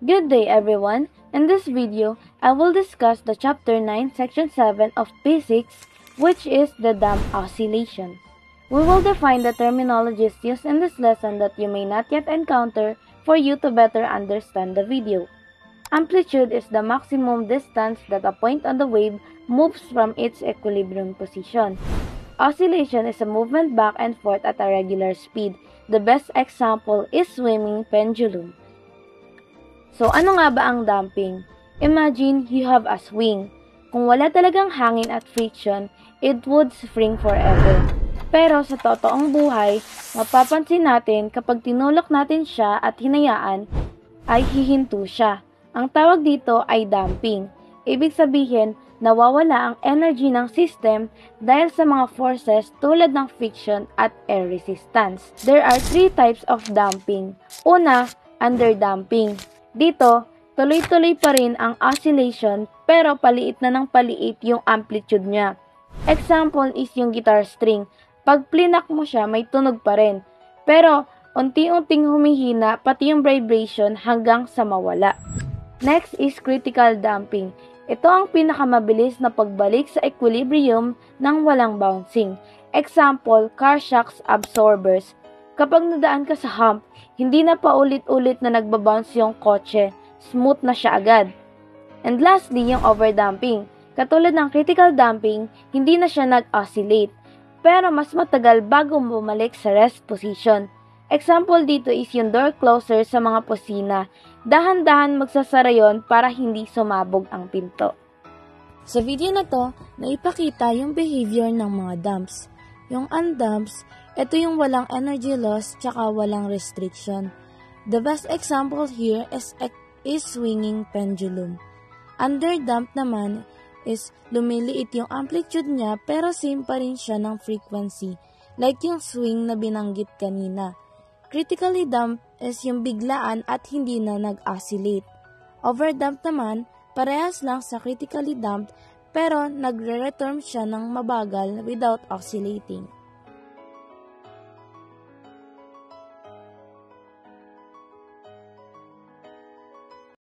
Good day everyone! In this video, I will discuss the Chapter 9, Section 7 of Physics, which is the damp oscillation. We will define the terminologies used in this lesson that you may not yet encounter for you to better understand the video. Amplitude is the maximum distance that a point on the wave moves from its equilibrium position. Oscillation is a movement back and forth at a regular speed. The best example is swimming pendulum. So, ano nga ba ang damping? Imagine you have a swing. Kung wala talagang hangin at friction, it would spring forever. Pero sa totoong buhay, mapapansin natin kapag tinulak natin siya at hinayaan, ay hihinto siya. Ang tawag dito ay damping. Ibig sabihin, nawawala ang energy ng system dahil sa mga forces tulad ng friction at air resistance. There are three types of damping. Una, underdamping. Dito, tuloy-tuloy pa rin ang oscillation pero paliit na ng paliit yung amplitude niya. Example is yung guitar string. Pag plinak mo siya, may tunog pa rin. Pero, unti-unting humihina pati yung vibration hanggang sa mawala. Next is critical damping. Ito ang pinakamabilis na pagbalik sa equilibrium ng walang bouncing. Example, car shocks absorbers. Kapag nadaan ka sa hump, hindi na paulit-ulit na nagbabounce yung kotse, smooth na siya agad. And lastly, yung overdamping. Katulad ng critical damping, hindi na siya nag-oscillate, pero mas matagal bago bumalik sa rest position. Example dito is yung door closer sa mga kusina. Dahan-dahan magsasara yon para hindi sumabog ang pinto. Sa video na to, naipakita yung behavior ng mga dumps. Yung undumps, ito yung walang energy loss tsaka walang restriction. The best example here is swinging pendulum. Underdump naman is lumiliit yung amplitude niya pero same pa rin siya ng frequency, like yung swing na binanggit kanina. Critically damped is yung biglaan at hindi na nag-oscillate. Overdamped naman, parehas lang sa critically damped pero nagre-return siya ng mabagal without oscillating.